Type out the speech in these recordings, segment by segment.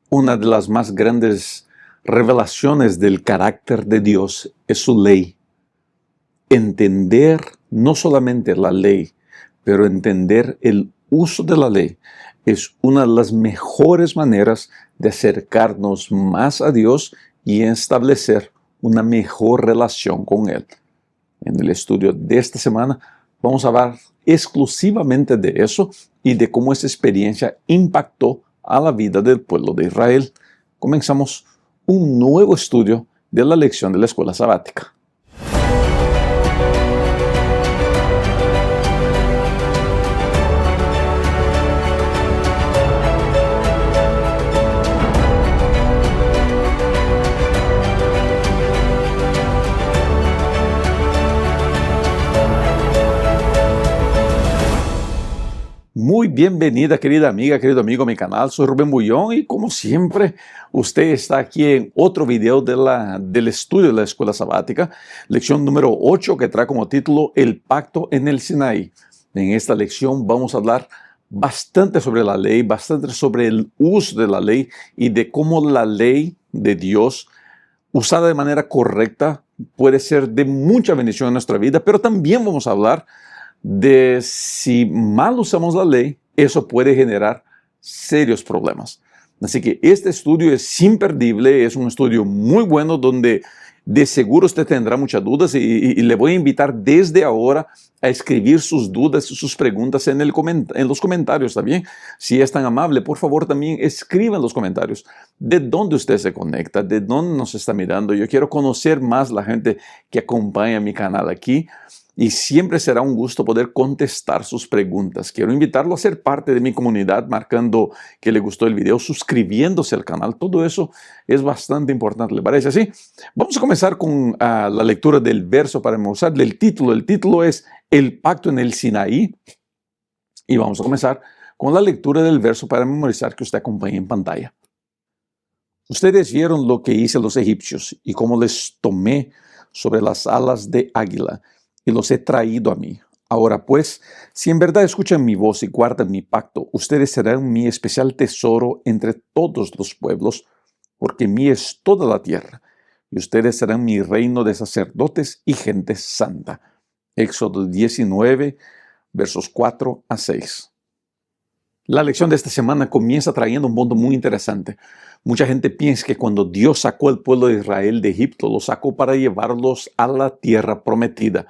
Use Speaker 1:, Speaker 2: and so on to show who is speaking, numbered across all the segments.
Speaker 1: Una de las más grandes revelaciones del carácter de Dios es su ley. Entender no solamente la ley, pero entender el uso de la ley es una de las mejores maneras de acercarnos más a Dios y establecer una mejor relación con Él. En el estudio de esta semana vamos a hablar exclusivamente de eso y de cómo esa experiencia impactó a la vida del pueblo de Israel. Comenzamos un nuevo estudio de la lección de la escuela sabática. Muy bienvenida, querida amiga, querido amigo a mi canal. Soy Rubén Bullón y como siempre, usted está aquí en otro video del estudio de la escuela sabática, lección número 8, que trae como título El pacto en el Sinaí. En esta lección vamos a hablar bastante sobre la ley, bastante sobre el uso de la ley y de cómo la ley de Dios, usada de manera correcta, puede ser de mucha bendición en nuestra vida, pero también vamos a hablar de si mal usamos la ley, eso puede generar serios problemas. Así que este estudio es imperdible, es un estudio muy bueno donde de seguro usted tendrá muchas dudas y le voy a invitar desde ahora a escribir sus dudas y sus preguntas en los comentarios, ¿está bien? Si es tan amable, por favor también escriba en los comentarios de dónde usted se conecta, de dónde nos está mirando. Yo quiero conocer más la gente que acompaña mi canal aquí. Y siempre será un gusto poder contestar sus preguntas. Quiero invitarlo a ser parte de mi comunidad, marcando que le gustó el video, suscribiéndose al canal. Todo eso es bastante importante, ¿le parece así? Vamos a comenzar con la lectura del verso para memorizar el título. El título es El pacto en el Sinaí. Y vamos a comenzar con la lectura del verso para memorizar que usted acompaña en pantalla. Ustedes vieron lo que hice a los egipcios y cómo les tomé sobre las alas de águila y los he traído a mí. Ahora pues, si en verdad escuchan mi voz y guardan mi pacto, ustedes serán mi especial tesoro entre todos los pueblos, porque mía es toda la tierra, y ustedes serán mi reino de sacerdotes y gente santa. Éxodo 19, versos 4 a 6. La lección de esta semana comienza trayendo un punto muy interesante. Mucha gente piensa que cuando Dios sacó al pueblo de Israel de Egipto, lo sacó para llevarlos a la tierra prometida.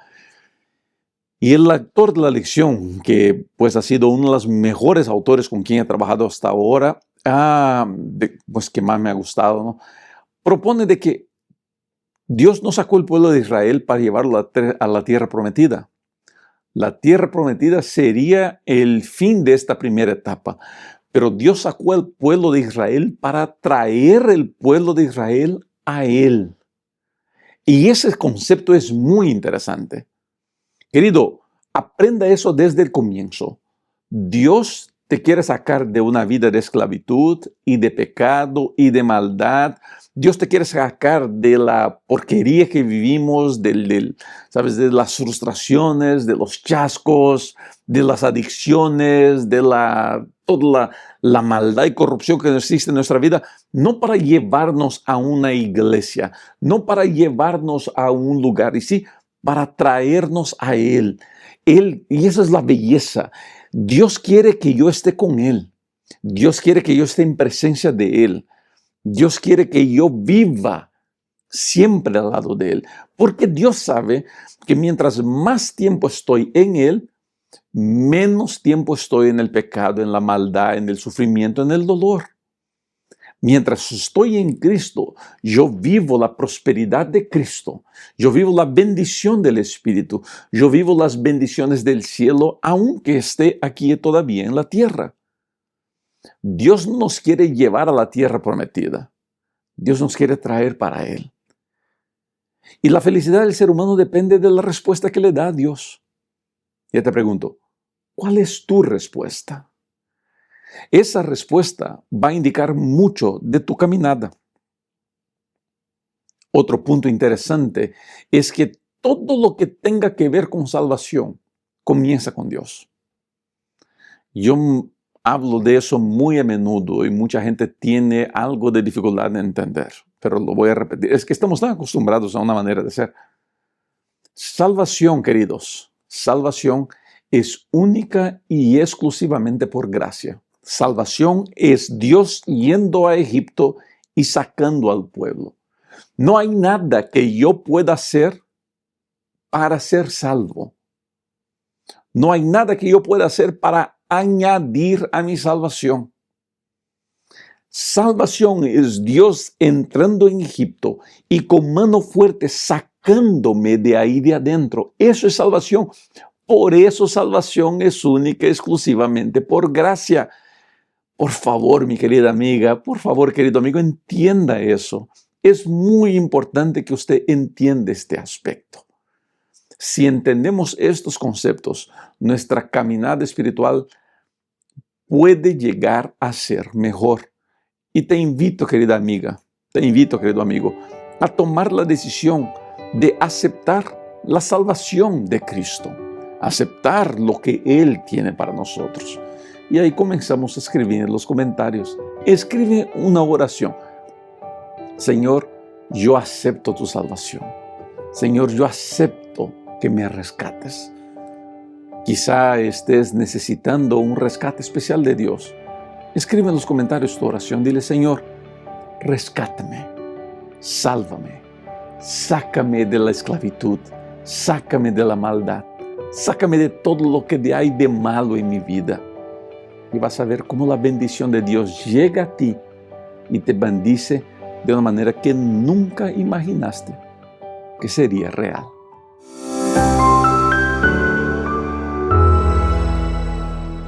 Speaker 1: Y el autor de la lección, que pues ha sido uno de los mejores autores con quien he trabajado hasta ahora, pues que más me ha gustado, ¿no? Propone de que Dios no sacó el pueblo de Israel para llevarlo a la tierra prometida. La tierra prometida sería el fin de esta primera etapa. Pero Dios sacó al pueblo de Israel para traer el pueblo de Israel a Él. Y ese concepto es muy interesante. Querido, aprenda eso desde el comienzo. Dios te quiere sacar de una vida de esclavitud y de pecado y de maldad. Dios te quiere sacar de la porquería que vivimos, ¿sabes? De las frustraciones, de los chascos, de las adicciones, de toda la maldad y corrupción que existe en nuestra vida, no para llevarnos a una iglesia, no para llevarnos a un lugar, y sí, para traernos a Él. Y esa es la belleza. Dios quiere que yo esté con Él. Dios quiere que yo esté en presencia de Él. Dios quiere que yo viva siempre al lado de Él. Porque Dios sabe que mientras más tiempo estoy en Él, menos tiempo estoy en el pecado, en la maldad, en el sufrimiento, en el dolor. Mientras estoy en Cristo, yo vivo la prosperidad de Cristo. Yo vivo la bendición del Espíritu. Yo vivo las bendiciones del cielo, aunque esté aquí todavía en la tierra. Dios nos quiere llevar a la tierra prometida. Dios nos quiere traer para Él. Y la felicidad del ser humano depende de la respuesta que le da a Dios. Ya te pregunto, ¿cuál es tu respuesta? Esa respuesta va a indicar mucho de tu caminada. Otro punto interesante es que todo lo que tenga que ver con salvación comienza con Dios. Yo Hablo de eso muy a menudo y mucha gente tiene algo de dificultad en entender, pero lo voy a repetir. Es que estamos tan acostumbrados a una manera de ser. Salvación, queridos, salvación es única y exclusivamente por gracia. Salvación es Dios yendo a Egipto y sacando al pueblo. No hay nada que yo pueda hacer para ser salvo. No hay nada que yo pueda hacer para añadir a mi salvación. Salvación es Dios entrando en Egipto y con mano fuerte sacándome de ahí de adentro. Eso es salvación. Por eso salvación es única, exclusivamente por gracia. Por favor, mi querida amiga, por favor, querido amigo, entienda eso. Es muy importante que usted entienda este aspecto. Si entendemos estos conceptos, nuestra caminada espiritual puede llegar a ser mejor. Y te invito, querida amiga, te invito, querido amigo, a tomar la decisión de aceptar la salvación de Cristo, aceptar lo que Él tiene para nosotros. Y ahí comenzamos a escribir en los comentarios. Escribe una oración. Señor, yo acepto tu salvación. Señor, yo acepto que me rescates. Quizá estés necesitando un rescate especial de Dios. Escribe en los comentarios tu oración. Dile, Señor, rescátame, sálvame, sácame de la esclavitud, sácame de la maldad, sácame de todo lo que hay de malo en mi vida. Y vas a ver cómo la bendición de Dios llega a ti y te bendice de una manera que nunca imaginaste que sería real.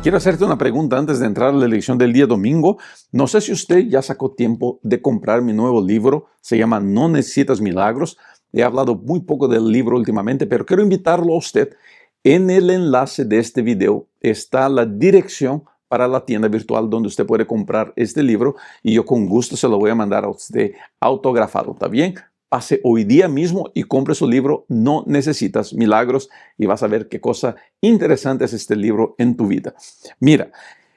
Speaker 1: Quiero hacerte una pregunta antes de entrar a la lección del día domingo. No sé si usted ya sacó tiempo de comprar mi nuevo libro. Se llama No Necesitas Milagros. He hablado muy poco del libro últimamente, pero quiero invitarlo a usted. En el enlace de este video está la dirección para la tienda virtual donde usted puede comprar este libro y yo con gusto se lo voy a mandar a usted autografado. ¿Está bien? Pase hoy día mismo y compre su libro No Necesitas Milagros y vas a ver qué cosa interesante es este libro en tu vida. Mira,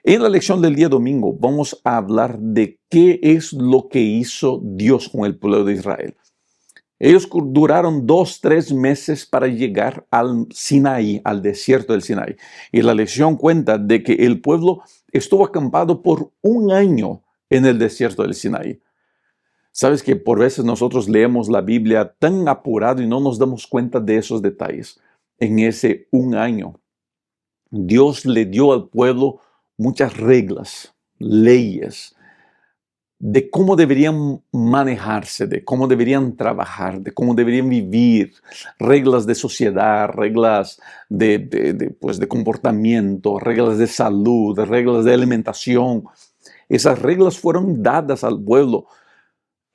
Speaker 1: en la lección del día domingo vamos a hablar de qué es lo que hizo Dios con el pueblo de Israel. Ellos duraron 2-3 meses para llegar al Sinaí, al desierto del Sinaí. Y la lección cuenta de que el pueblo estuvo acampado por 1 año en el desierto del Sinaí. Sabes que por veces nosotros leemos la Biblia tan apurado y no nos damos cuenta de esos detalles. En ese 1 año, Dios le dio al pueblo muchas reglas, leyes, de cómo deberían manejarse, de cómo deberían trabajar, de cómo deberían vivir, reglas de sociedad, reglas de comportamiento, reglas de salud, reglas de alimentación. Esas reglas fueron dadas al pueblo.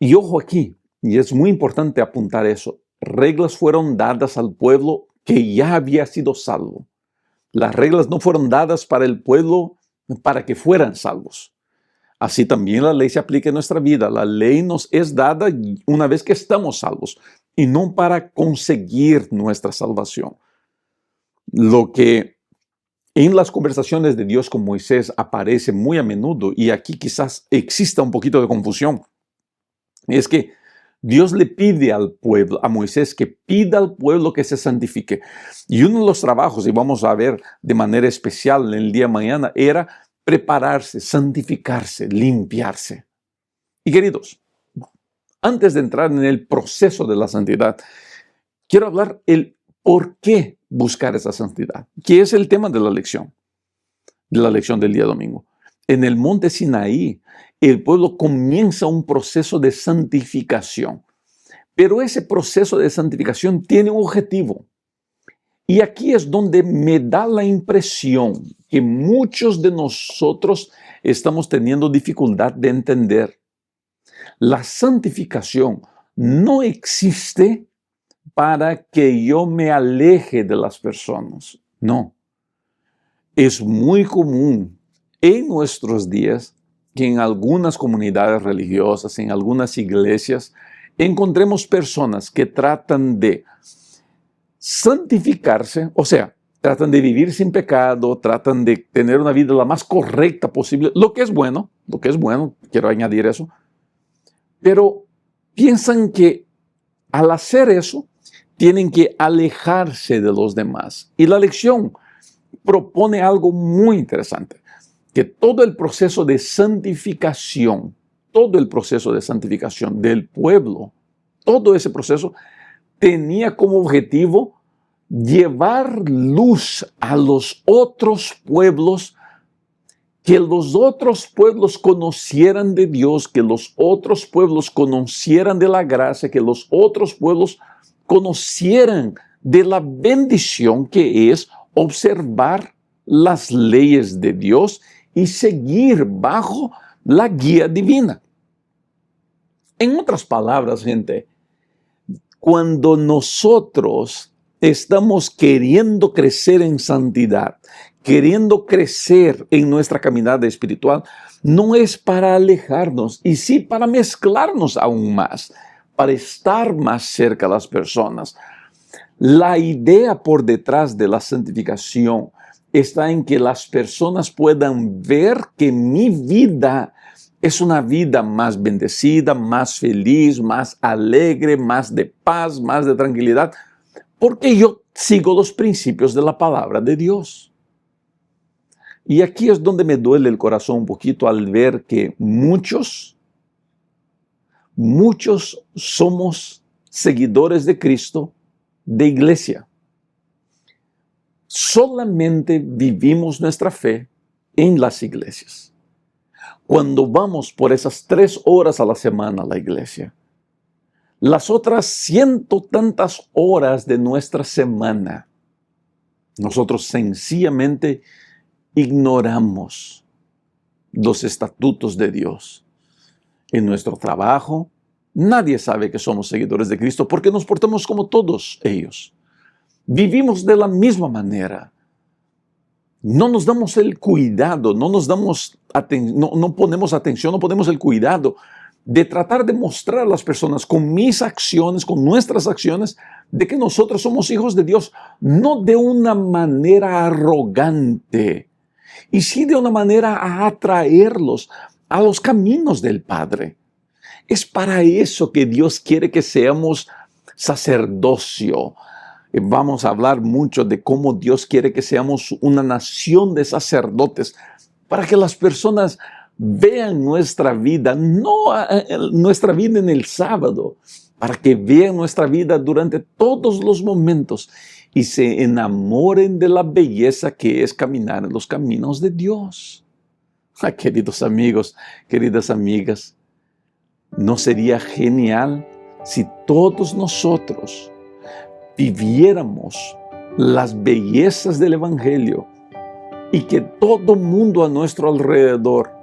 Speaker 1: Y ojo aquí, y es muy importante apuntar eso, reglas fueron dadas al pueblo que ya había sido salvo. Las reglas no fueron dadas para el pueblo para que fueran salvos. Así también la ley se aplica en nuestra vida. La ley nos es dada una vez que estamos salvos y no para conseguir nuestra salvación. Lo que en las conversaciones de Dios con Moisés aparece muy a menudo, y aquí quizás exista un poquito de confusión, es que Dios le pide al pueblo, a Moisés, que pida al pueblo que se santifique. Y uno de los trabajos, y vamos a ver de manera especial en el día de mañana, era prepararse, santificarse, limpiarse. Y queridos, antes de entrar en el proceso de la santidad, quiero hablar el por qué buscar esa santidad, que es el tema de la lección del día domingo. En el monte Sinaí, el pueblo comienza un proceso de santificación, pero ese proceso de santificación tiene un objetivo. Y aquí es donde me da la impresión que muchos de nosotros estamos teniendo dificultad de entender. La santificación no existe para que yo me aleje de las personas. No. Es muy común en nuestros días que en algunas comunidades religiosas, en algunas iglesias, encontremos personas que tratan de santificarse, o sea, tratan de vivir sin pecado, tratan de tener una vida la más correcta posible, lo que es bueno, quiero añadir eso, pero piensan que al hacer eso, tienen que alejarse de los demás. Y la lección propone algo muy interesante, que todo el proceso de santificación del pueblo, todo ese proceso tenía como objetivo llevar luz a los otros pueblos, que los otros pueblos conocieran de Dios, que los otros pueblos conocieran de la gracia, que los otros pueblos conocieran de la bendición que es observar las leyes de Dios y seguir bajo la guía divina. En otras palabras, gente, cuando nosotros estamos queriendo crecer en santidad, queriendo crecer en nuestra caminata espiritual, no es para alejarnos, y sí para mezclarnos aún más, para estar más cerca a las personas. La idea por detrás de la santificación está en que las personas puedan ver que mi vida es una vida más bendecida, más feliz, más alegre, más de paz, más de tranquilidad, porque yo sigo los principios de la palabra de Dios. Y aquí es donde me duele el corazón un poquito al ver que muchos somos seguidores de Cristo, de iglesia. Solamente vivimos nuestra fe en las iglesias. Cuando vamos por esas 3 horas a la semana a la iglesia, las otras 100 tantas horas de nuestra semana, nosotros sencillamente ignoramos los estatutos de Dios. En nuestro trabajo, nadie sabe que somos seguidores de Cristo porque nos portamos como todos ellos. Vivimos de la misma manera. No nos damos el cuidado, no ponemos atención, no ponemos el cuidado de tratar de mostrar a las personas con mis acciones, con nuestras acciones, de que nosotros somos hijos de Dios, no de una manera arrogante, y sí de una manera a atraerlos a los caminos del Padre. Es para eso que Dios quiere que seamos sacerdocio. Vamos a hablar mucho de cómo Dios quiere que seamos una nación de sacerdotes, para que las personas vean nuestra vida, no nuestra vida en el sábado, para que vean nuestra vida durante todos los momentos y se enamoren de la belleza que es caminar en los caminos de Dios. Queridos amigos, queridas amigas, ¿no sería genial si todos nosotros viviéramos las bellezas del Evangelio y que todo mundo a nuestro alrededor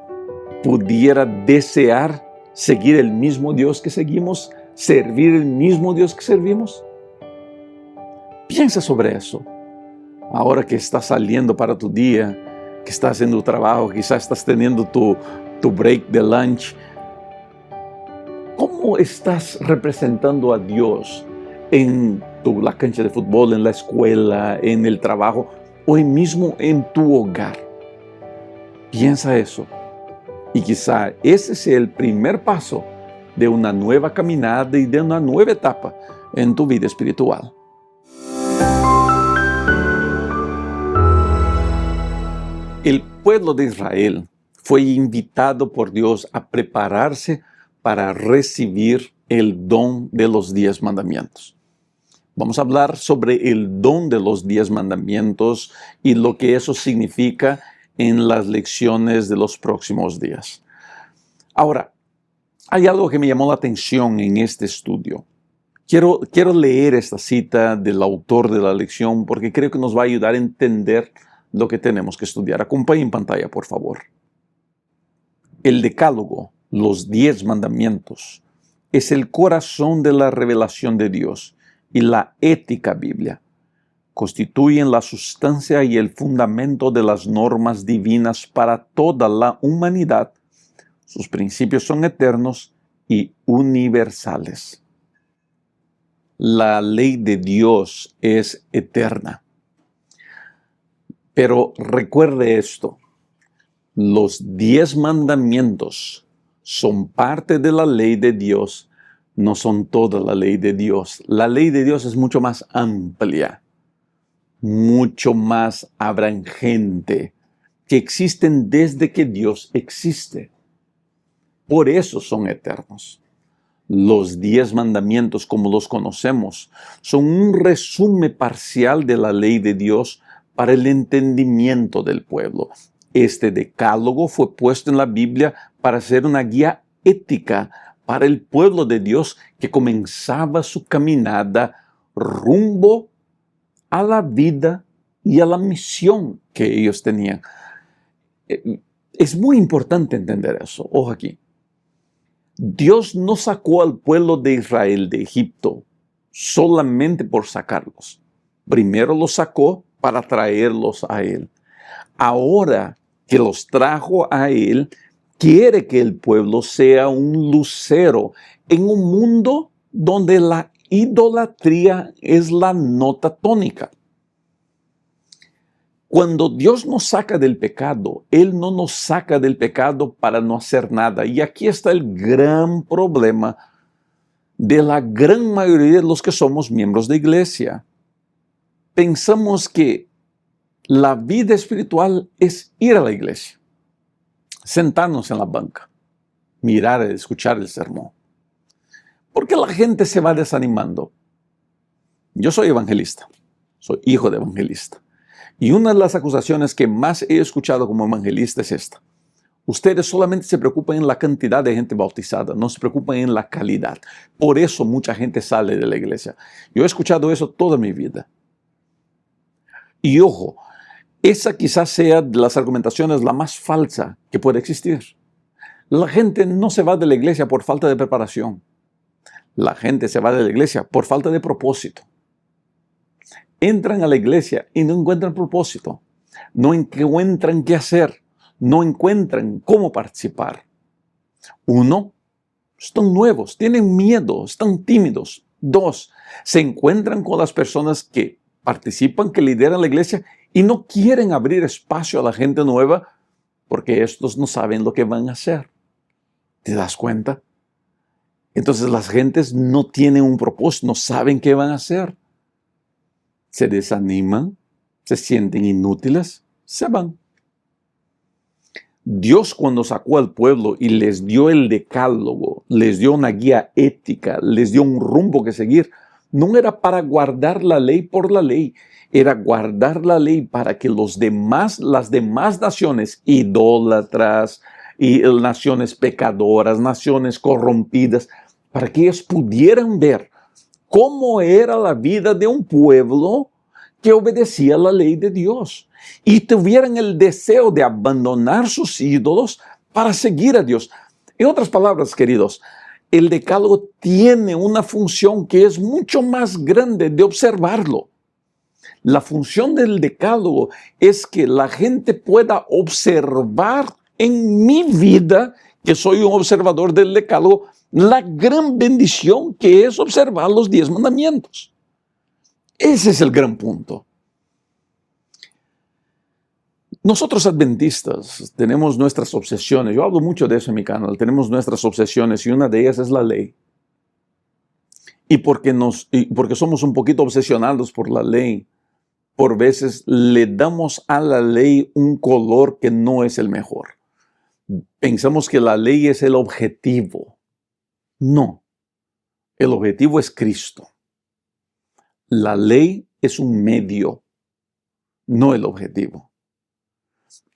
Speaker 1: pudiera desear seguir el mismo Dios que seguimos, servir el mismo Dios que servimos? Piensa sobre eso. Ahora que estás saliendo para tu día, que estás haciendo tu trabajo, quizás estás teniendo tu break de lunch, ¿cómo estás representando a Dios en la cancha de fútbol, en la escuela, en el trabajo o mismo en tu hogar? Piensa eso. Y quizá ese sea el primer paso de una nueva caminada y de una nueva etapa en tu vida espiritual. El pueblo de Israel fue invitado por Dios a prepararse para recibir el don de los 10 mandamientos. Vamos a hablar sobre el don de los 10 mandamientos y lo que eso significa en las lecciones de los próximos días. Ahora, hay algo que me llamó la atención en este estudio. Quiero leer esta cita del autor de la lección porque creo que nos va a ayudar a entender lo que tenemos que estudiar. Acompañe en pantalla, por favor. El Decálogo, los 10 mandamientos, es el corazón de la revelación de Dios y la ética bíblica. Constituyen la sustancia y el fundamento de las normas divinas para toda la humanidad. Sus principios son eternos y universales. La ley de Dios es eterna. Pero recuerde esto, los 10 mandamientos son parte de la ley de Dios, no son toda la ley de Dios. La ley de Dios es mucho más amplia, mucho más abrangente, que existen desde que Dios existe. Por eso son eternos. Los 10 mandamientos, como los conocemos, son un resumen parcial de la ley de Dios para el entendimiento del pueblo. Este decálogo fue puesto en la Biblia para ser una guía ética para el pueblo de Dios que comenzaba su caminada rumbo a la vida y a la misión que ellos tenían. Es muy importante entender eso. Ojo aquí. Dios no sacó al pueblo de Israel de Egipto solamente por sacarlos. Primero los sacó para traerlos a Él. Ahora que los trajo a Él, quiere que el pueblo sea un lucero en un mundo donde la idolatría es la nota tónica. Cuando Dios nos saca del pecado, Él no nos saca del pecado para no hacer nada. Y aquí está el gran problema de la gran mayoría de los que somos miembros de iglesia. Pensamos que la vida espiritual es ir a la iglesia, sentarnos en la banca, mirar y escuchar el sermón. ¿Por qué la gente se va desanimando? Yo soy evangelista, soy hijo de evangelista. Y una de las acusaciones que más he escuchado como evangelista es esta. Ustedes solamente se preocupan en la cantidad de gente bautizada, no se preocupan en la calidad. Por eso mucha gente sale de la iglesia. Yo he escuchado eso toda mi vida. Y ojo, esa quizás sea de las argumentaciones la más falsa que puede existir. La gente no se va de la iglesia por falta de preparación. La gente se va de la iglesia por falta de propósito. Entran a la iglesia y no encuentran propósito, no encuentran qué hacer, no encuentran cómo participar. Uno, están nuevos, tienen miedo, están tímidos. Dos, se encuentran con las personas que participan, que lideran la iglesia y no quieren abrir espacio a la gente nueva porque estos no saben lo que van a hacer. ¿Te das cuenta? Entonces las gentes no tienen un propósito, no saben qué van a hacer. Se desaniman, se sienten inútiles, se van. Dios, cuando sacó al pueblo y les dio el decálogo, les dio una guía ética, les dio un rumbo que seguir, no era para guardar la ley por la ley, era guardar la ley para que las demás naciones idólatras, y naciones pecadoras, naciones corrompidas, para que ellos pudieran ver cómo era la vida de un pueblo que obedecía la ley de Dios y tuvieran el deseo de abandonar sus ídolos para seguir a Dios. En otras palabras, queridos, el decálogo tiene una función que es mucho más grande de observarlo. La función del decálogo es que la gente pueda observar en mi vida, que soy un observador del decálogo, la gran bendición que es observar los 10 mandamientos. Ese es el gran punto. Nosotros adventistas tenemos nuestras obsesiones. Yo hablo mucho de eso en mi canal. Tenemos nuestras obsesiones y una de ellas es la ley. Y porque somos un poquito obsesionados por la ley, por veces le damos a la ley un color que no es el mejor. Pensamos que la ley es el objetivo. No, el objetivo es Cristo. La ley es un medio, no el objetivo.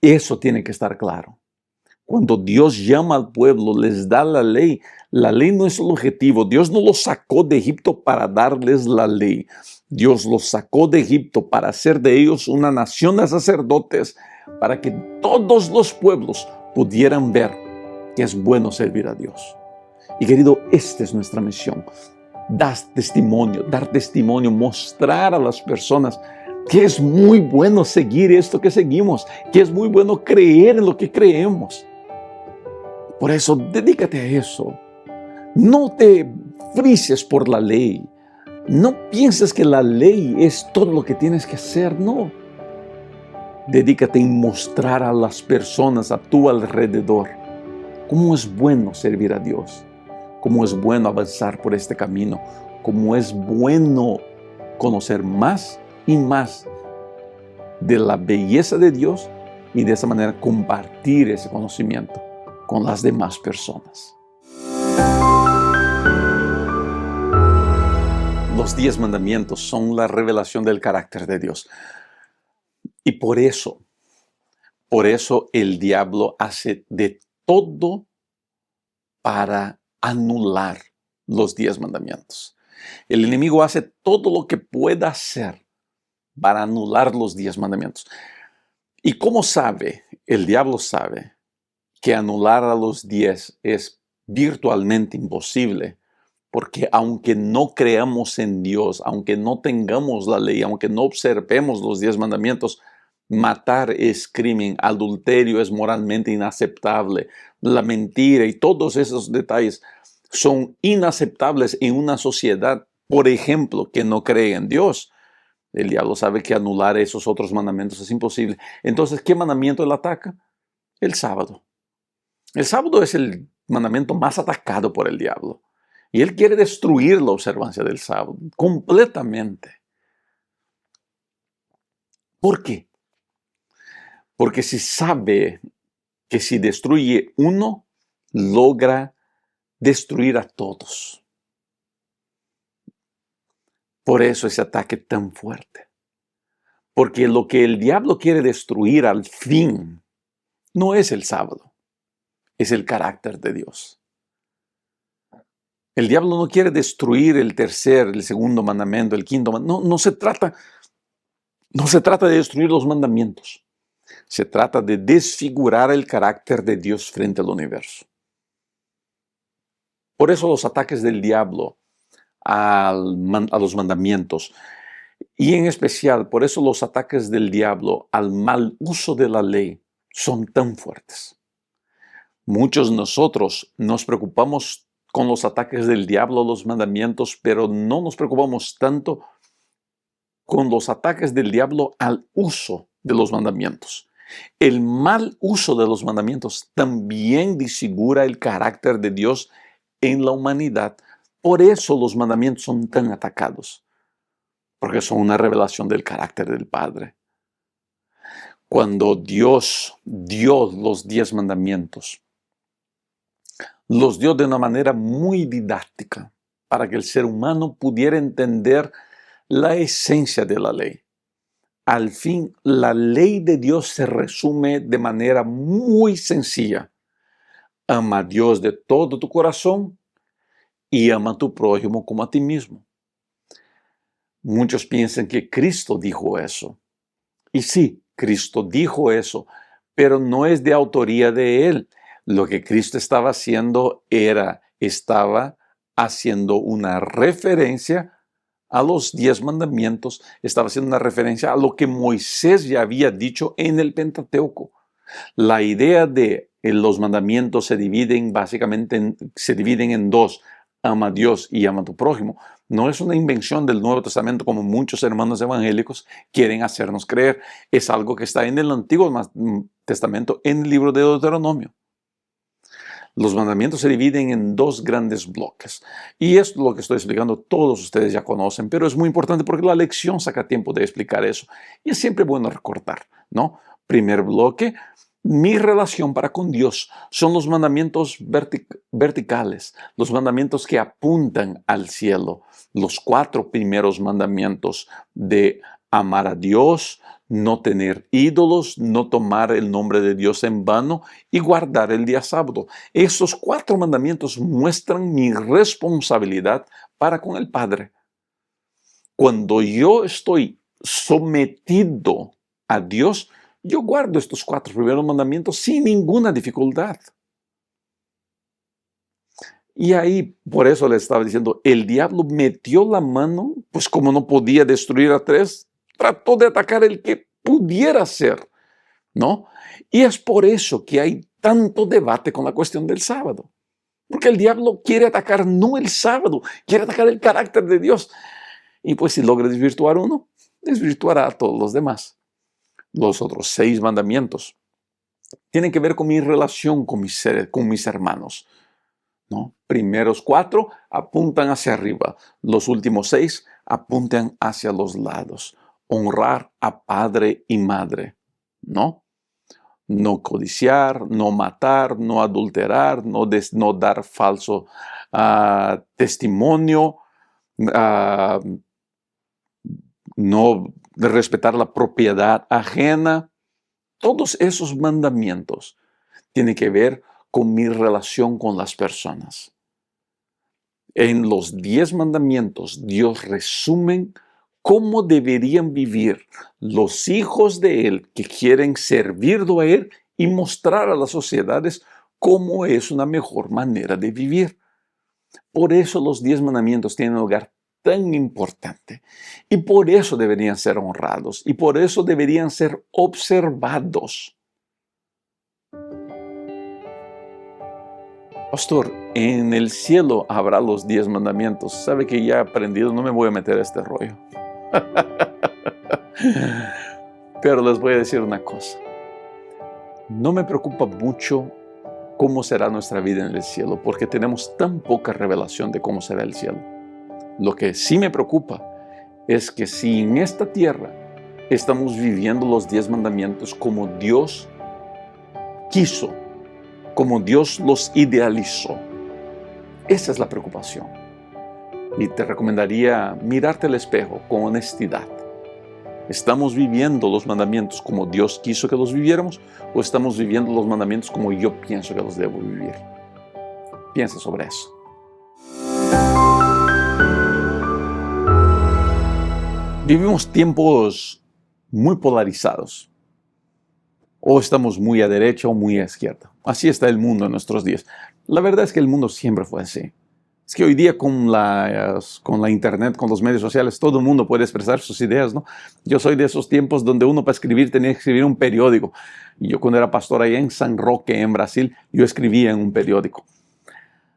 Speaker 1: Eso tiene que estar claro. Cuando Dios llama al pueblo, les da la ley no es el objetivo. Dios no los sacó de Egipto para darles la ley. Dios los sacó de Egipto para hacer de ellos una nación de sacerdotes, para que todos los pueblos pudieran ver que es bueno servir a Dios. Y querido, esta es nuestra misión. Dar testimonio, mostrar a las personas que es muy bueno seguir esto que seguimos, que es muy bueno creer en lo que creemos. Por eso, dedícate a eso. No te frises por la ley. No pienses que la ley es todo lo que tienes que hacer, no. Dedícate en mostrar a las personas a tu alrededor cómo es bueno servir a Dios, cómo es bueno avanzar por este camino, cómo es bueno conocer más y más de la belleza de Dios y de esa manera compartir ese conocimiento con las demás personas. Los 10 mandamientos son la revelación del carácter de Dios. Y por eso el diablo hace de todo para anular los 10 mandamientos. El enemigo hace todo lo que pueda hacer para anular los 10 mandamientos. ¿Y cómo sabe? El diablo sabe que anular a los 10 es virtualmente imposible, porque aunque no creamos en Dios, aunque no tengamos la ley, aunque no observemos los 10 mandamientos, matar es crimen, adulterio es moralmente inaceptable, la mentira y todos esos detalles son inaceptables en una sociedad, por ejemplo, que no cree en Dios. El diablo sabe que anular esos otros mandamientos es imposible. Entonces, ¿qué mandamiento él ataca? El sábado. El sábado es el mandamiento más atacado por el diablo. Y él quiere destruir la observancia del sábado completamente. ¿Por qué? Porque si sabe que si destruye uno, logra destruir a todos. Por eso ese ataque tan fuerte. Porque lo que el diablo quiere destruir al fin no es el sábado, es el carácter de Dios. El diablo no quiere destruir el tercer, el segundo mandamiento, el quinto mandamiento. No se trata de destruir los mandamientos. Se trata de desfigurar el carácter de Dios frente al universo. Por eso los ataques del diablo a los mandamientos, y en especial por eso los ataques del diablo al mal uso de la ley son tan fuertes. Muchos de nosotros nos preocupamos con los ataques del diablo a los mandamientos, pero no nos preocupamos tanto con los ataques del diablo al uso de los mandamientos. El mal uso de los mandamientos también disfigura el carácter de Dios en la humanidad. Por eso los mandamientos son tan atacados, porque son una revelación del carácter del Padre. Cuando Dios dio los 10 mandamientos, los dio de una manera muy didáctica para que el ser humano pudiera entender la esencia de la ley. Al fin, la ley de Dios se resume de manera muy sencilla. Ama a Dios de todo tu corazón y ama a tu prójimo como a ti mismo. Muchos piensan que Cristo dijo eso. Y sí, Cristo dijo eso, pero no es de autoría de Él. Lo que Cristo estaba haciendo estaba haciendo una referencia a los 10 mandamientos, estaba haciendo una referencia a lo que Moisés ya había dicho en el Pentateuco. La idea de los mandamientos se dividen en dos, ama a Dios y ama a tu prójimo. No es una invención del Nuevo Testamento como muchos hermanos evangélicos quieren hacernos creer. Es algo que está en el Antiguo Testamento, en el libro de Deuteronomio. Los mandamientos se dividen en 2 grandes bloques. Y esto es lo que estoy explicando, todos ustedes ya conocen, pero es muy importante porque la lección saca tiempo de explicar eso. Y es siempre bueno recordar, ¿no? Primer bloque, mi relación para con Dios son los mandamientos verticales, los mandamientos que apuntan al cielo. Los 4 primeros mandamientos de amar a Dios, no tener ídolos, no tomar el nombre de Dios en vano y guardar el día sábado. Esos 4 mandamientos muestran mi responsabilidad para con el Padre. Cuando yo estoy sometido a Dios, yo guardo estos 4 primeros mandamientos sin ninguna dificultad. Y ahí, por eso le estaba diciendo, el diablo metió la mano, pues como no podía destruir a 3, trató de atacar el que pudiera ser, ¿no? Y es por eso que hay tanto debate con la cuestión del sábado. Porque el diablo quiere atacar no el sábado, quiere atacar el carácter de Dios. Y pues si logra desvirtuar uno, desvirtuará a todos los demás. Los otros 6 mandamientos tienen que ver con mi relación con mis hermanos, ¿no? Primeros 4 apuntan hacia arriba, los últimos 6 apuntan hacia los lados. Honrar a padre y madre, ¿no? No codiciar, no matar, no adulterar, no dar falso testimonio, no respetar la propiedad ajena. Todos esos mandamientos tienen que ver con mi relación con las personas. En los 10 mandamientos, Dios resume cómo deberían vivir los hijos de Él que quieren servirlo a Él y mostrar a las sociedades cómo es una mejor manera de vivir. Por eso los 10 mandamientos tienen un lugar tan importante y por eso deberían ser honrados y por eso deberían ser observados. Pastor, en el cielo habrá los 10 mandamientos. Sabe que ya he aprendido, no me voy a meter a este rollo. Pero les voy a decir una cosa. No me preocupa mucho cómo será nuestra vida en el cielo, porque tenemos tan poca revelación de cómo será el cielo. Lo que sí me preocupa es que si en esta tierra estamos viviendo los 10 mandamientos como Dios quiso, como Dios los idealizó. Esa es la preocupación. Y te recomendaría mirarte al espejo con honestidad. ¿Estamos viviendo los mandamientos como Dios quiso que los viviéramos o estamos viviendo los mandamientos como yo pienso que los debo vivir? Piensa sobre eso. Vivimos tiempos muy polarizados. O estamos muy a derecha o muy a izquierda. Así está el mundo en nuestros días. La verdad es que el mundo siempre fue así. Es que hoy día con la internet, con los medios sociales, todo el mundo puede expresar sus ideas, ¿no? Yo soy de esos tiempos donde uno para escribir tenía que escribir un periódico. Y yo cuando era pastor allá en San Roque, en Brasil, yo escribía en un periódico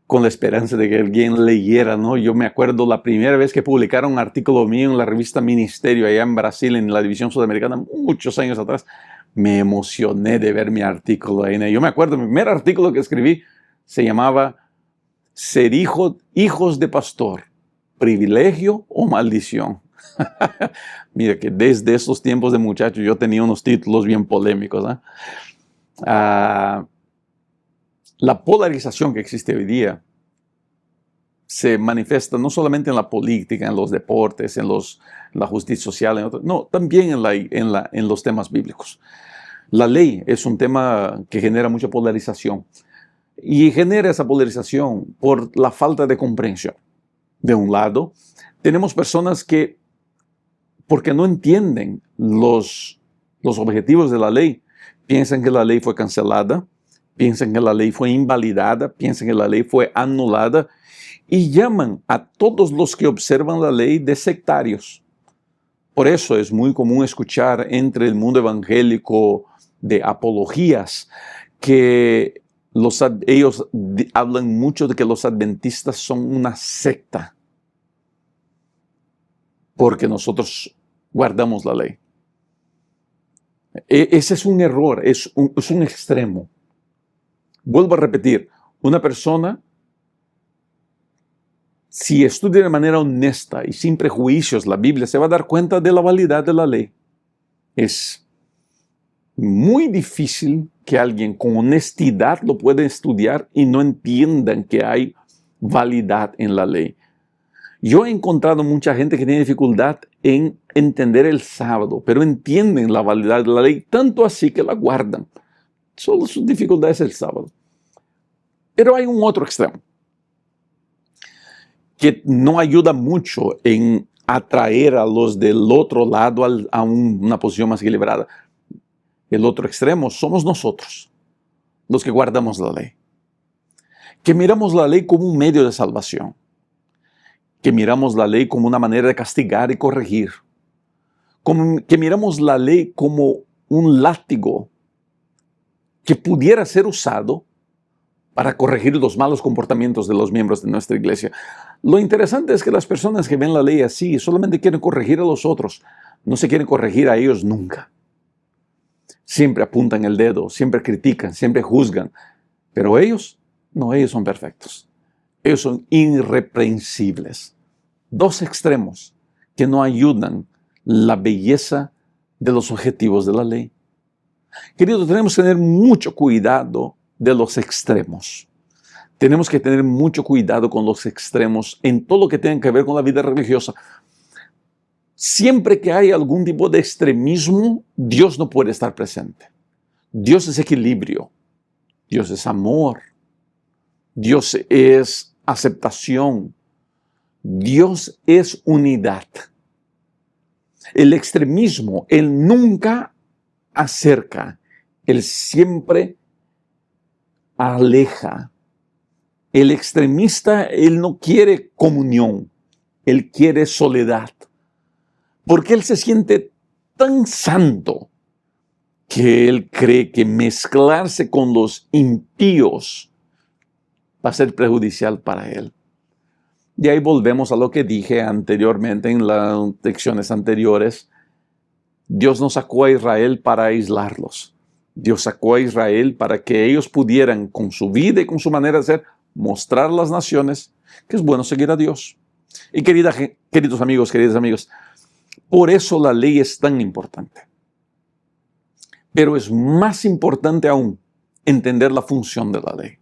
Speaker 1: con la esperanza de que alguien leyera, ¿no? Yo me acuerdo la primera vez que publicaron un artículo mío en la revista Ministerio allá en Brasil, en la división sudamericana, muchos años atrás. Me emocioné de ver mi artículo ahí. Yo me acuerdo, mi primer artículo que escribí se llamaba Ser hijos de pastor, privilegio o maldición. Mira que desde esos tiempos de muchacho yo tenía unos títulos bien polémicos, ¿eh? La polarización que existe hoy día se manifiesta no solamente en la política, en los deportes, en la justicia social, no, también en los temas bíblicos. La ley es un tema que genera mucha polarización y genera esa polarización por la falta de comprensión. De un lado, tenemos personas que, porque no entienden los objetivos de la ley, piensan que la ley fue cancelada, piensan que la ley fue invalidada, piensan que la ley fue anulada y llaman a todos los que observan la ley de sectarios. Por eso es muy común escuchar entre el mundo evangélico de apologías que ellos hablan mucho de que los adventistas son una secta porque nosotros guardamos la ley. Ese es un error, es un extremo. Vuelvo a repetir, una persona, si estudia de manera honesta y sin prejuicios la Biblia, se va a dar cuenta de la validad de la ley. Es muy difícil que alguien con honestidad lo pueda estudiar y no entiendan que hay validad en la ley. Yo he encontrado mucha gente que tiene dificultad en entender el sábado, pero entienden la validad de la ley, tanto así que la guardan. Solo su dificultad es el sábado. Pero hay un otro extremo que no ayuda mucho en atraer a los del otro lado a una posición más equilibrada. El otro extremo somos nosotros, los que guardamos la ley. Que miramos la ley como un medio de salvación. Que miramos la ley como una manera de castigar y corregir. Que miramos la ley como un látigo que pudiera ser usado para corregir los malos comportamientos de los miembros de nuestra iglesia. Lo interesante es que las personas que ven la ley así solamente quieren corregir a los otros, no se quieren corregir a ellos nunca. siempre apuntan el dedo, siempre critican, siempre juzgan. Pero ellos, no, ellos son perfectos. Ellos son irreprensibles. Dos extremos que no ayudan la belleza de los objetivos de la ley. Queridos, tenemos que tener mucho cuidado de los extremos. Tenemos que tener mucho cuidado con los extremos en todo lo que tenga que ver con la vida religiosa. Siempre que hay algún tipo de extremismo, Dios no puede estar presente. Dios es equilibrio. Dios es amor. Dios es aceptación. Dios es unidad. El extremismo, Él nunca acerca, Él siempre aleja. El extremista, Él no quiere comunión, Él quiere soledad. Porque Él se siente tan santo que Él cree que mezclarse con los impíos va a ser perjudicial para Él. Y ahí volvemos a lo que dije anteriormente en las lecciones anteriores. Dios no sacó a Israel para aislarlos. Dios sacó a Israel para que ellos pudieran, con su vida y con su manera de ser, mostrar a las naciones que es bueno seguir a Dios. Y queridos amigos, queridas amigas, por eso la ley es tan importante. Pero es más importante aún entender la función de la ley.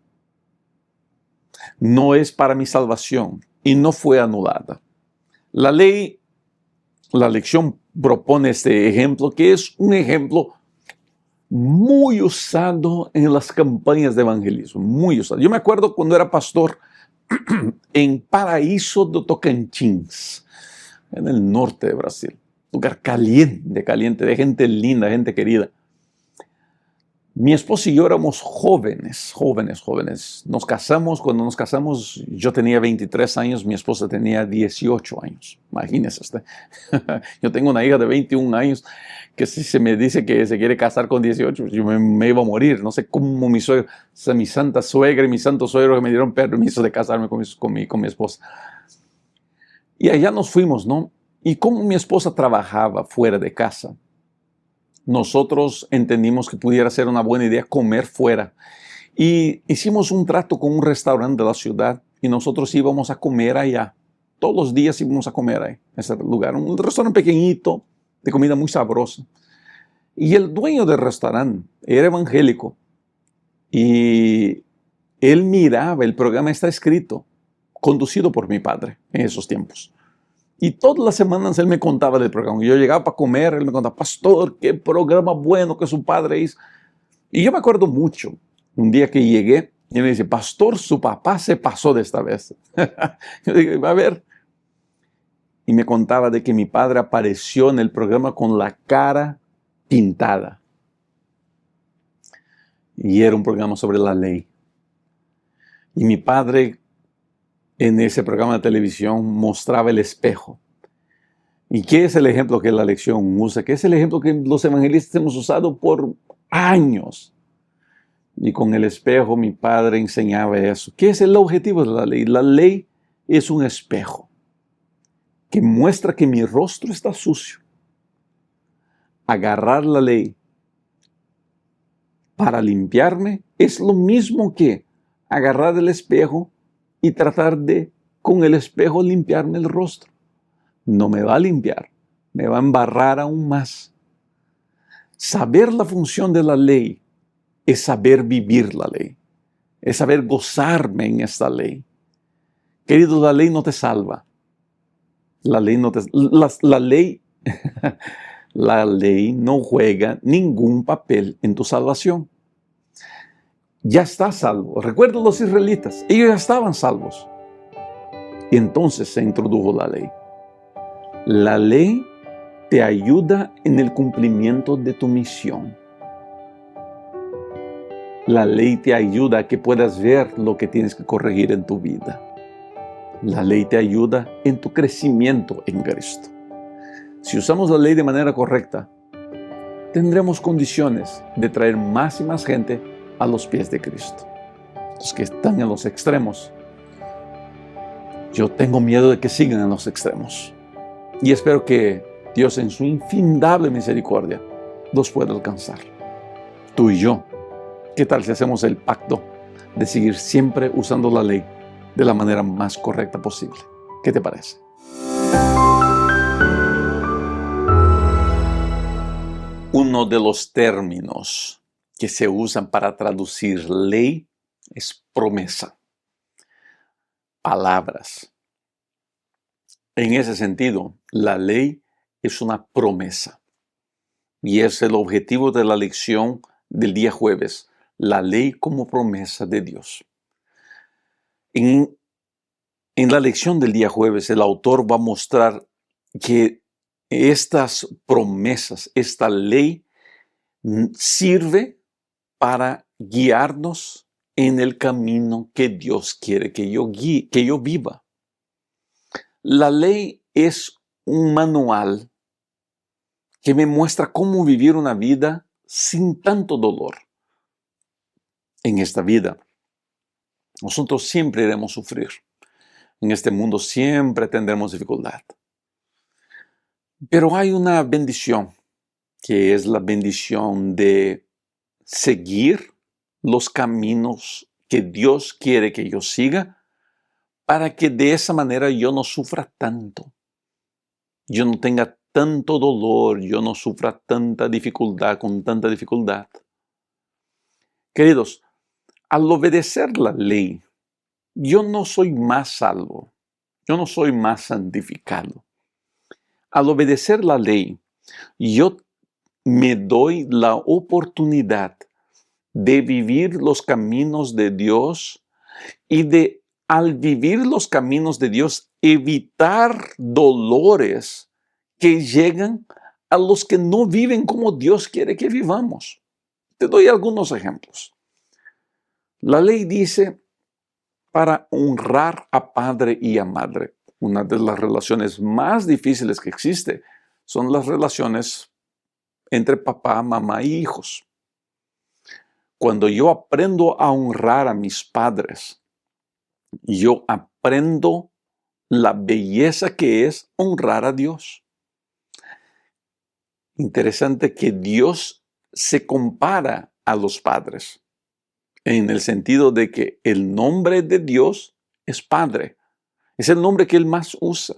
Speaker 1: No es para mi salvación y no fue anulada. La ley, la lección propone este ejemplo, que es un ejemplo muy usado en las campañas de evangelismo, muy usado. Yo me acuerdo cuando era pastor en Paraíso do Tocantins, en el norte de Brasil, lugar caliente, caliente, de gente linda, gente querida. Mi esposa y yo éramos jóvenes. Nos casamos, cuando nos casamos yo tenía 23 años, mi esposa tenía 18 años. Imagínese usted. Yo tengo una hija de 21 años que si se me dice que se quiere casar con 18, yo me iba a morir. No sé cómo mi santa suegra y mi santo suegro que me dieron permiso de casarme con mi esposa. Y allá nos fuimos, ¿no? Y como mi esposa trabajaba fuera de casa, nosotros entendimos que pudiera ser una buena idea comer fuera. Y hicimos un trato con un restaurante de la ciudad y nosotros íbamos a comer allá. Todos los días íbamos a comer ahí, en ese lugar. Un restaurante pequeñito, de comida muy sabrosa. Y el dueño del restaurante era evangélico. Y él miraba, el programa está escrito, conducido por mi padre en esos tiempos. Y todas las semanas él me contaba del programa. Yo llegaba para comer, él me contaba, pastor, qué programa bueno que su padre hizo. Y yo me acuerdo mucho, un día que llegué, y me dice, pastor, su papá se pasó de esta vez. Yo dije, a ver. Y me contaba de que mi padre apareció en el programa con la cara pintada. Y era un programa sobre la ley. Y mi padre, en ese programa de televisión, mostraba el espejo. ¿Y qué es el ejemplo que la lección usa? ¿Qué es el ejemplo que los evangelistas hemos usado por años? Y con el espejo mi padre enseñaba eso. ¿Qué es el objetivo de la ley? La ley es un espejo que muestra que mi rostro está sucio. Agarrar la ley para limpiarme es lo mismo que agarrar el espejo y tratar de, con el espejo, limpiarme el rostro. No me va a limpiar, me va a embarrar aún más. Saber la función de la ley es saber vivir la ley, es saber gozarme en esta ley. Querido, la ley no te salva. La ley la ley no juega ningún papel en tu salvación. Ya estás salvo. Recuerda los israelitas, ellos ya estaban salvos. Y entonces se introdujo la ley. La ley te ayuda en el cumplimiento de tu misión. La ley te ayuda a que puedas ver lo que tienes que corregir en tu vida. La ley te ayuda en tu crecimiento en Cristo. Si usamos la ley de manera correcta, tendremos condiciones de traer más y más gente a los pies de Cristo. Los que están en los extremos, yo tengo miedo de que sigan en los extremos. Y espero que Dios en su infinidable misericordia los pueda alcanzar. tú y yo, ¿qué tal si hacemos el pacto de seguir siempre usando la ley de la manera más correcta posible? ¿Qué te parece? Uno de los términos que se usan para traducir ley es promesa, palabras. En ese sentido, la ley es una promesa y es el objetivo de la lección del día jueves, la ley como promesa de Dios. En la lección del día jueves, el autor va a mostrar que estas promesas, esta ley, sirve para guiarnos en el camino que Dios quiere que yo viva. La ley es un manual que me muestra cómo vivir una vida sin tanto dolor. En esta vida, nosotros siempre iremos sufrir. En este mundo siempre tendremos dificultad. Pero hay una bendición, que es la bendición de seguir los caminos que Dios quiere que yo siga, para que de esa manera yo no sufra tanto. Yo no tenga tanto dolor, yo no sufra tanta dificultad, con tanta dificultad. Queridos, al obedecer la ley, yo no soy más salvo, yo no soy más santificado. Al obedecer la ley, yo me doy la oportunidad de vivir los caminos de Dios y de, al vivir los caminos de Dios, evitar dolores que llegan a los que no viven como Dios quiere que vivamos. Te doy algunos ejemplos. La ley dice para honrar a padre y a madre. Una de las relaciones más difíciles que existe son las relaciones entre papá, mamá y hijos. Cuando yo aprendo a honrar a mis padres, yo aprendo la belleza que es honrar a Dios. Interesante que Dios se compara a los padres, en el sentido de que el nombre de Dios es Padre. Es el nombre que Él más usa.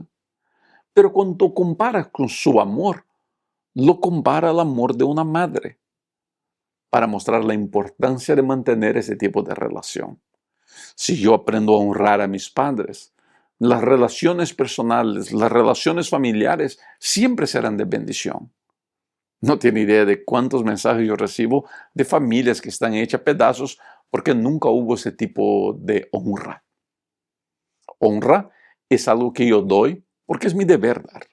Speaker 1: Pero cuando compara con su amor, lo compara al amor de una madre, para mostrar la importancia de mantener ese tipo de relación. Si yo aprendo a honrar a mis padres, las relaciones personales, las relaciones familiares siempre serán de bendición. No tiene idea de cuántos mensajes yo recibo de familias que están hechas pedazos porque nunca hubo ese tipo de honra. Honra es algo que yo doy porque es mi deber dar,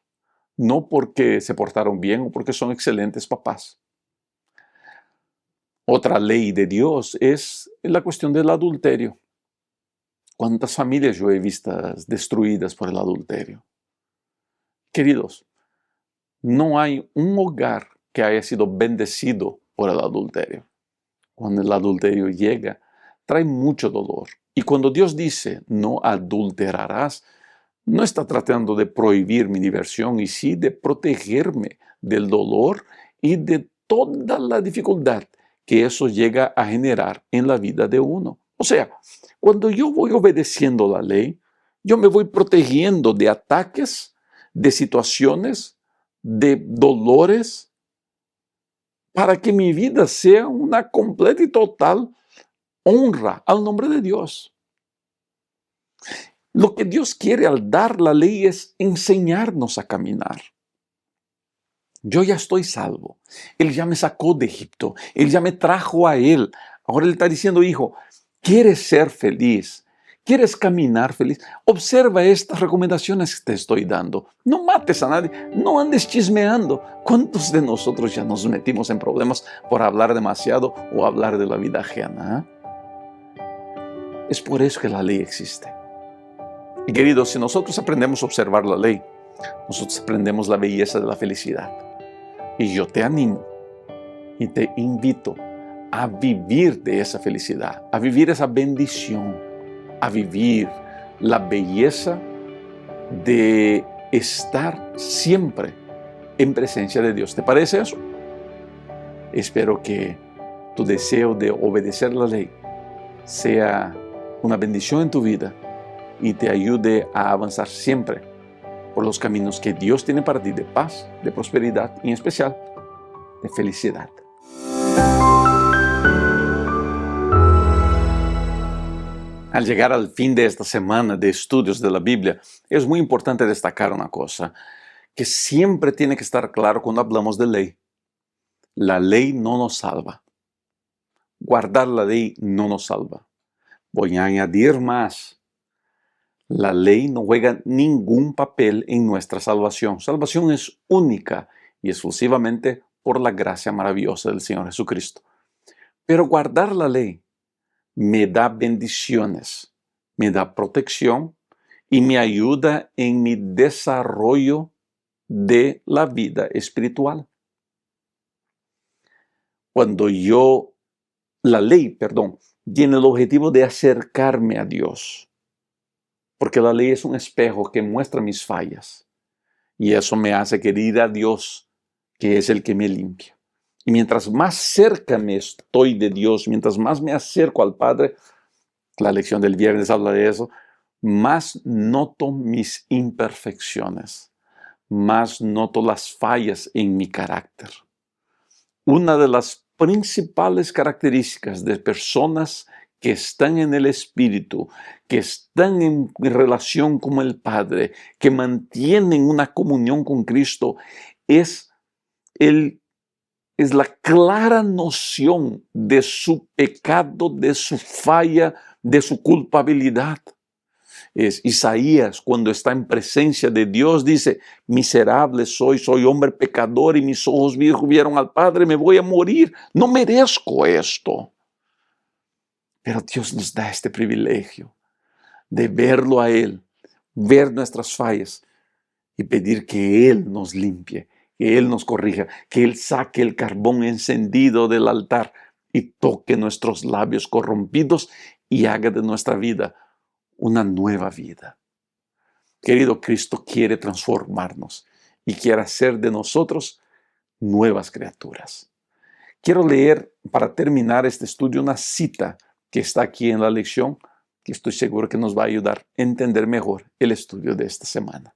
Speaker 1: no porque se portaron bien o porque son excelentes papás. Otra ley de Dios es la cuestión del adulterio. ¿Cuántas familias yo he visto destruidas por el adulterio? Queridos, no hay un hogar que haya sido bendecido por el adulterio. Cuando el adulterio llega, trae mucho dolor. Y cuando Dios dice, no adulterarás, no está tratando de prohibir mi diversión, y sí de protegerme del dolor y de toda la dificultad que eso llega a generar en la vida de uno. O sea, cuando yo voy obedeciendo la ley, yo me voy protegiendo de ataques, de situaciones, de dolores, para que mi vida sea una completa y total honra al nombre de Dios. Lo que Dios quiere al dar la ley es enseñarnos a caminar. Yo ya estoy salvo. Él ya me sacó de Egipto. Él ya me trajo a Él. Ahora Él está diciendo, hijo, ¿quieres ser feliz? ¿Quieres caminar feliz? Observa estas recomendaciones que te estoy dando. No mates a nadie. No andes chismeando. ¿Cuántos de nosotros ya nos metimos en problemas por hablar demasiado o hablar de la vida ajena? Es por eso que la ley existe. Y queridos, si nosotros aprendemos a observar la ley, nosotros aprendemos la belleza de la felicidad. Y yo te animo y te invito a vivir de esa felicidad, a vivir esa bendición, a vivir la belleza de estar siempre en presencia de Dios. ¿Te parece eso? Espero que tu deseo de obedecer la ley sea una bendición en tu vida y te ayude a avanzar siempre por los caminos que Dios tiene para ti de paz, de prosperidad y en especial de felicidad. Al llegar al fin de esta semana de estudios de la Biblia, es muy importante destacar una cosa, que siempre tiene que estar claro cuando hablamos de ley. La ley no nos salva. Guardar la ley no nos salva. Voy a añadir más. La ley no juega ningún papel en nuestra salvación. Salvación es única y exclusivamente por la gracia maravillosa del Señor Jesucristo. Pero guardar la ley me da bendiciones, me da protección y me ayuda en mi desarrollo de la vida espiritual. Cuando la ley, tiene el objetivo de acercarme a Dios, porque la ley es un espejo que muestra mis fallas y eso me hace querer a Dios, que es el que me limpia. Y mientras más cerca me estoy de Dios, mientras más me acerco al Padre, la lección del viernes habla de eso, más noto mis imperfecciones, más noto las fallas en mi carácter. Una de las principales características de personas que están en el Espíritu, que están en relación con el Padre, que mantienen una comunión con Cristo, es la clara noción de su pecado, de su falla, de su culpabilidad. Es Isaías, cuando está en presencia de Dios, dice: miserable soy hombre pecador y mis ojos vieron al Padre, me voy a morir, no merezco esto. Pero Dios nos da este privilegio de verlo a Él, ver nuestras fallas y pedir que Él nos limpie, que Él nos corrija, que Él saque el carbón encendido del altar y toque nuestros labios corrompidos y haga de nuestra vida una nueva vida. Querido, Cristo quiere transformarnos y quiere hacer de nosotros nuevas criaturas. Quiero leer, para terminar este estudio, una cita que está aquí en la lección, que estoy seguro que nos va a ayudar a entender mejor el estudio de esta semana.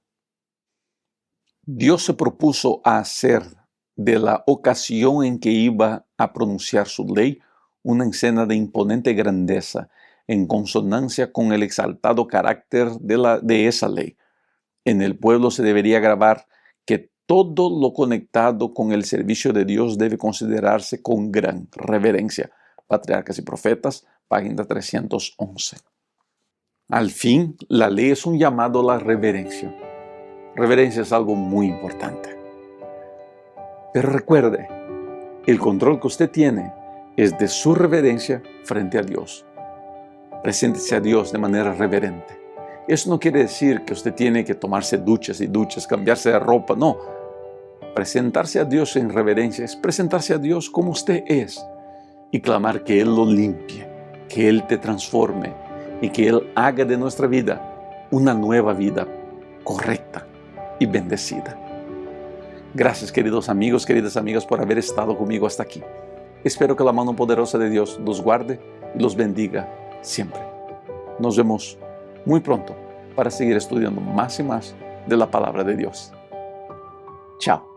Speaker 1: Dios se propuso a hacer de la ocasión en que iba a pronunciar su ley una escena de imponente grandeza, en consonancia con el exaltado carácter de esa ley. En el pueblo se debería grabar que todo lo conectado con el servicio de Dios debe considerarse con gran reverencia. Patriarcas y Profetas, página 311. Al fin, la ley es un llamado a la reverencia. Reverencia es algo muy importante. Pero recuerde, el control que usted tiene es de su reverencia frente a Dios. Preséntese a Dios de manera reverente. Eso no quiere decir que usted tiene que tomarse duchas y duchas, cambiarse de ropa, no. Presentarse a Dios en reverencia es presentarse a Dios como usted es y clamar que Él lo limpie, que Él te transforme y que Él haga de nuestra vida una nueva vida correcta y bendecida. Gracias, queridos amigos, queridas amigas, por haber estado conmigo hasta aquí. Espero que la mano poderosa de Dios los guarde y los bendiga siempre. Nos vemos muy pronto para seguir estudiando más y más de la palabra de Dios. Chao.